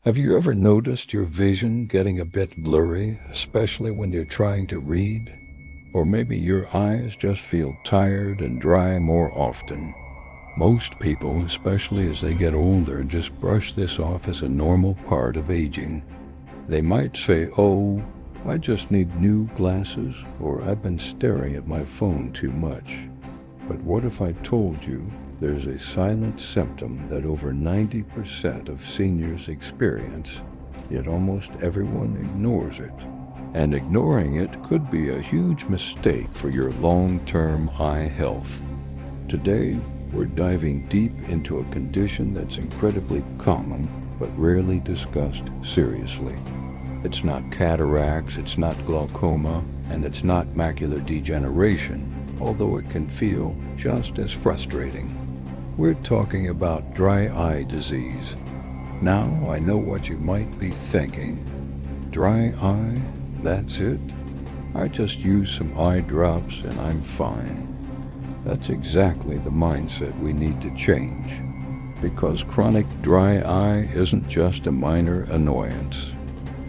Have you ever noticed your vision getting a bit blurry, especially when you're trying to read? Or maybe your eyes just feel tired and dry more often. Most people, especially as they get older, just brush this off as a normal part of aging. They might say, "Oh, I just need new glasses," or "I've been staring at my phone too much." But what if I told you there's a silent symptom that over 90% of seniors experience, yet almost everyone ignores it? And ignoring it could be a huge mistake for your long-term eye health. Today, we're diving deep into a condition that's incredibly common but rarely discussed seriously. It's not cataracts, it's not glaucoma, and it's not macular degeneration, although it can feel just as frustrating. We're talking about dry eye disease. Now I know what you might be thinking. Dry eye? That's it? I just use some eye drops and I'm fine. That's exactly the mindset we need to change, because chronic dry eye isn't just a minor annoyance.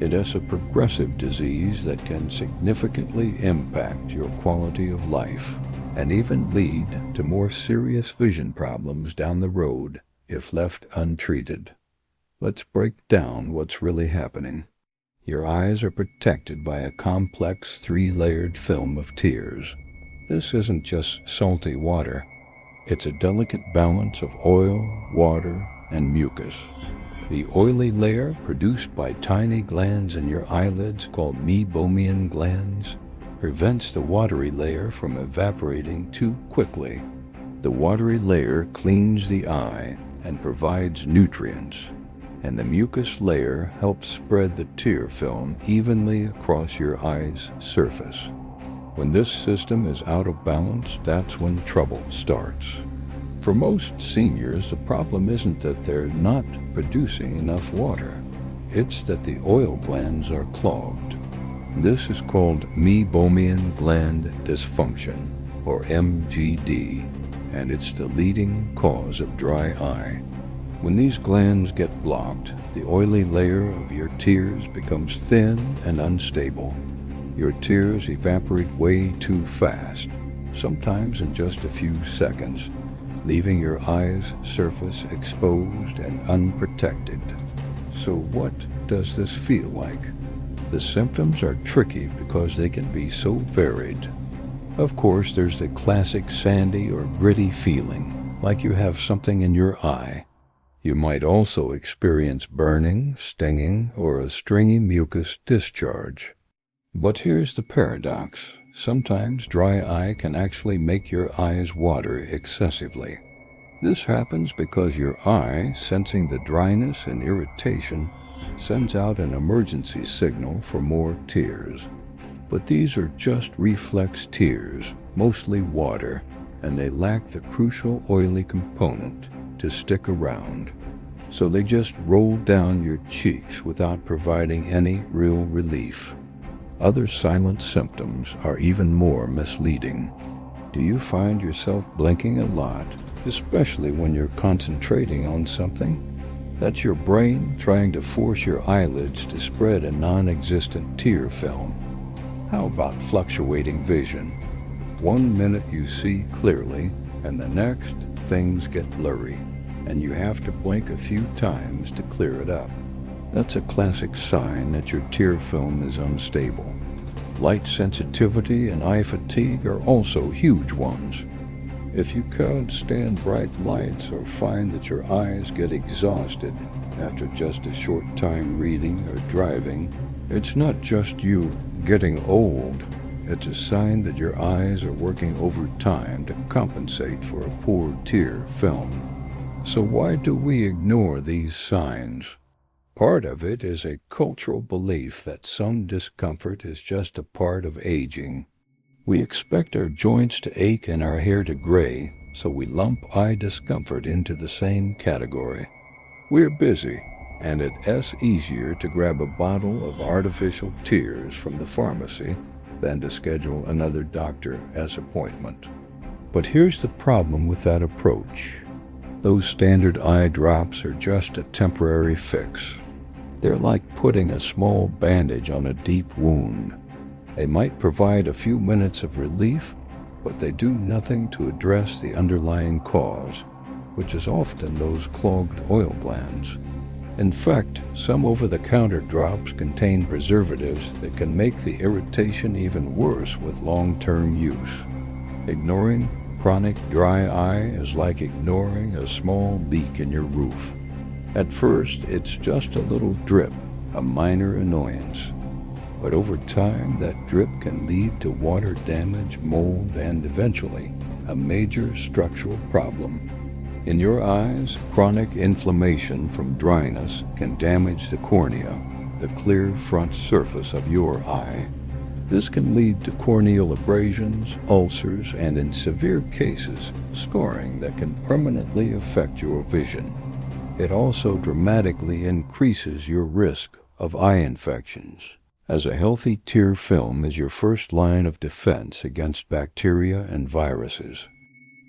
It is a progressive disease that can significantly impact your quality of life and even lead to more serious vision problems down the road if left untreated. Let's break down what's really happening. Your eyes are protected by a complex three-layered film of tears. This isn't just salty water. It's a delicate balance of oil, water, and mucus. The oily layer, produced by tiny glands in your eyelids called meibomian glands, prevents the watery layer from evaporating too quickly. The watery layer cleans the eye and provides nutrients, and the mucus layer helps spread the tear film evenly across your eye's surface. When this system is out of balance, that's when trouble starts. For most seniors, the problem isn't that they're not producing enough water. It's that the oil glands are clogged. This is called meibomian gland dysfunction, or MGD, and it's the leading cause of dry eye. When these glands get blocked, the oily layer of your tears becomes thin and unstable. Your tears evaporate way too fast, sometimes in just a few seconds, leaving your eye's surface exposed and unprotected. So what does this feel like? The symptoms are tricky because they can be so varied. Of course, there's the classic sandy or gritty feeling, like you have something in your eye. You might also experience burning, stinging, or a stringy mucus discharge. But here's the paradox. Sometimes dry eye can actually make your eyes water excessively. This happens because your eye, sensing the dryness and irritation, sends out an emergency signal for more tears. But these are just reflex tears, mostly water, and they lack the crucial oily component to stick around. So they just roll down your cheeks without providing any real relief. Other silent symptoms are even more misleading. Do you find yourself blinking a lot, especially when you're concentrating on something? That's your brain trying to force your eyelids to spread a non-existent tear film. How about fluctuating vision? One minute you see clearly, and the next things get blurry, and you have to blink a few times to clear it up. That's a classic sign that your tear film is unstable. Light sensitivity and eye fatigue are also huge ones. If you can't stand bright lights or find that your eyes get exhausted after just a short time reading or driving, it's not just you getting old. It's a sign that your eyes are working overtime to compensate for a poor tear film. So why do we ignore these signs? Part of it is a cultural belief that some discomfort is just a part of aging. We expect our joints to ache and our hair to gray, so we lump eye discomfort into the same category. We're busy, and it's easier to grab a bottle of artificial tears from the pharmacy than to schedule another doctor's appointment. But here's the problem with that approach. Those standard eye drops are just a temporary fix. They're like putting a small bandage on a deep wound. They might provide a few minutes of relief, but they do nothing to address the underlying cause, which is often those clogged oil glands. In fact, some over-the-counter drops contain preservatives that can make the irritation even worse with long-term use. Ignoring chronic dry eye is like ignoring a small leak in your roof. At first, it's just a little drip, a minor annoyance. But over time, that drip can lead to water damage, mold, and eventually, a major structural problem. In your eyes, chronic inflammation from dryness can damage the cornea, the clear front surface of your eye. This can lead to corneal abrasions, ulcers, and in severe cases, scarring that can permanently affect your vision. It also dramatically increases your risk of eye infections, as a healthy tear film is your first line of defense against bacteria and viruses.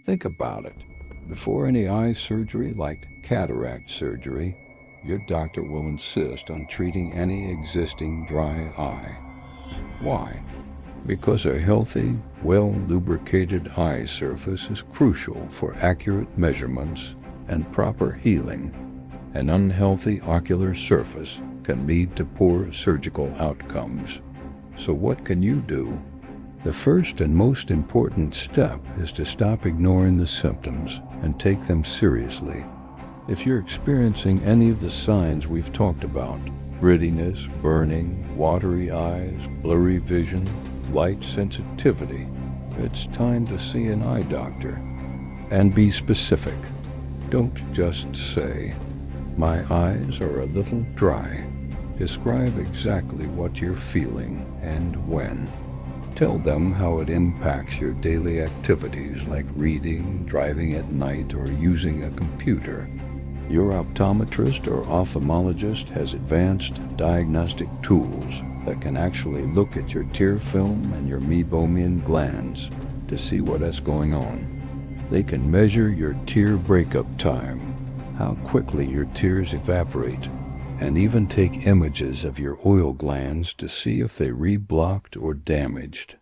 Think about it. Before any eye surgery like cataract surgery, your doctor will insist on treating any existing dry eye. Why? Because a healthy, well-lubricated eye surface is crucial for accurate measurements and proper healing. An unhealthy ocular surface can lead to poor surgical outcomes. So what can you do? The first and most important step is to stop ignoring the symptoms and take them seriously. If you're experiencing any of the signs we've talked about, grittiness, burning, watery eyes, blurry vision, light sensitivity, it's time to see an eye doctor. And be specific. Don't just say, "My eyes are a little dry." Describe exactly what you're feeling and when. Tell them how it impacts your daily activities like reading, driving at night, or using a computer. Your optometrist or ophthalmologist has advanced diagnostic tools that can actually look at your tear film and your meibomian glands to see what is going on. They can measure your tear breakup time, how quickly your tears evaporate, and even take images of your oil glands to see if they reblocked or damaged.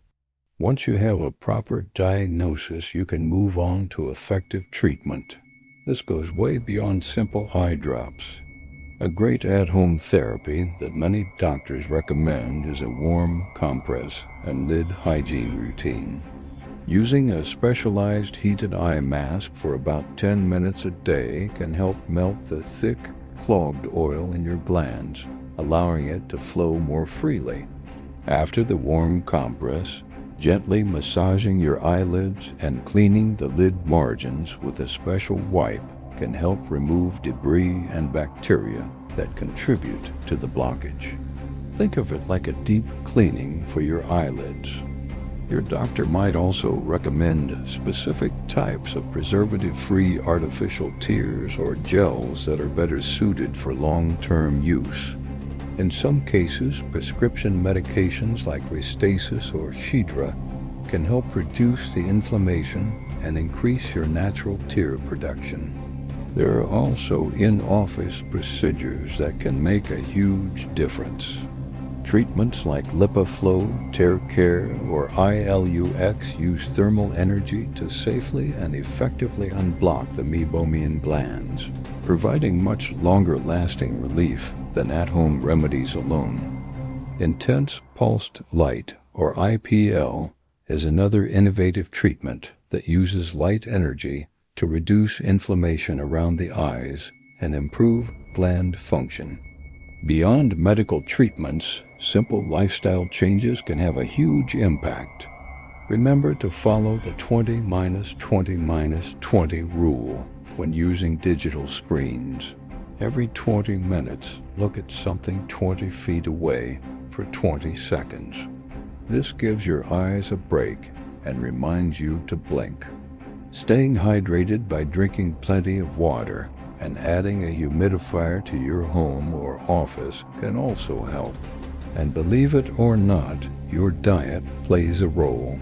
Once you have a proper diagnosis, you can move on to effective treatment. This goes way beyond simple eye drops. A great at-home therapy that many doctors recommend is a warm compress and lid hygiene routine. Using a specialized heated eye mask for about 10 minutes a day can help melt the thick, clogged oil in your glands, allowing it to flow more freely. After the warm compress, gently massaging your eyelids and cleaning the lid margins with a special wipe can help remove debris and bacteria that contribute to the blockage. Think of it like a deep cleaning for your eyelids. Your doctor might also recommend specific types of preservative-free artificial tears or gels that are better suited for long-term use. In some cases, prescription medications like Restasis or Shidra can help reduce the inflammation and increase your natural tear production. There are also in-office procedures that can make a huge difference. Treatments like LipiFlow, Tear Care, or ILUX use thermal energy to safely and effectively unblock the meibomian glands, providing much longer-lasting relief than at-home remedies alone. Intense pulsed light, or IPL, is another innovative treatment that uses light energy to reduce inflammation around the eyes and improve gland function. Beyond medical treatments, simple lifestyle changes can have a huge impact. Remember to follow the 20-20-20 rule when using digital screens. Every 20 minutes, look at something 20 feet away for 20 seconds. This gives your eyes a break and reminds you to blink. Staying hydrated by drinking plenty of water and adding a humidifier to your home or office can also help. And believe it or not, your diet plays a role.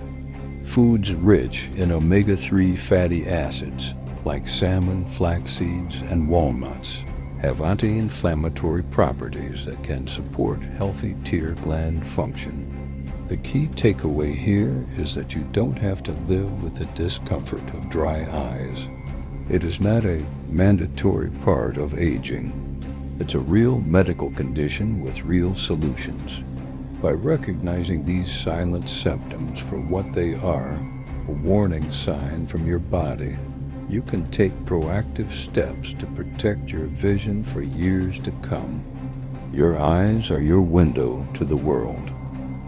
Foods rich in omega-3 fatty acids, like salmon, flax seeds, and walnuts, have anti-inflammatory properties that can support healthy tear gland function. The key takeaway here is that you don't have to live with the discomfort of dry eyes. It is not a mandatory part of aging. It's a real medical condition with real solutions. By recognizing these silent symptoms for what they are, a warning sign from your body, you can take proactive steps to protect your vision for years to come. Your eyes are your window to the world.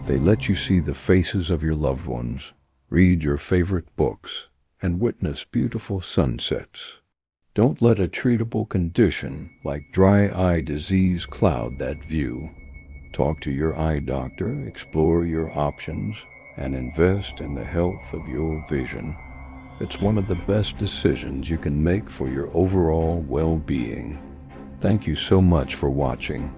They let you see the faces of your loved ones, read your favorite books, and witness beautiful sunsets. Don't let a treatable condition like dry eye disease cloud that view. Talk to your eye doctor, explore your options, and invest in the health of your vision. It's one of the best decisions you can make for your overall well-being. Thank you so much for watching.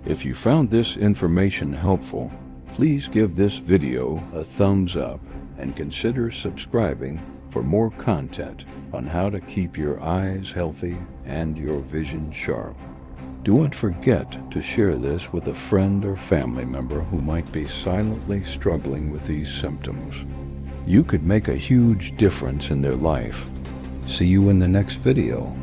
If you found this information helpful, please give this video a thumbs up and consider subscribing for more content on how to keep your eyes healthy and your vision sharp. Do not forget to share this with a friend or family member who might be silently struggling with these symptoms. You could make a huge difference in their life. See you in the next video.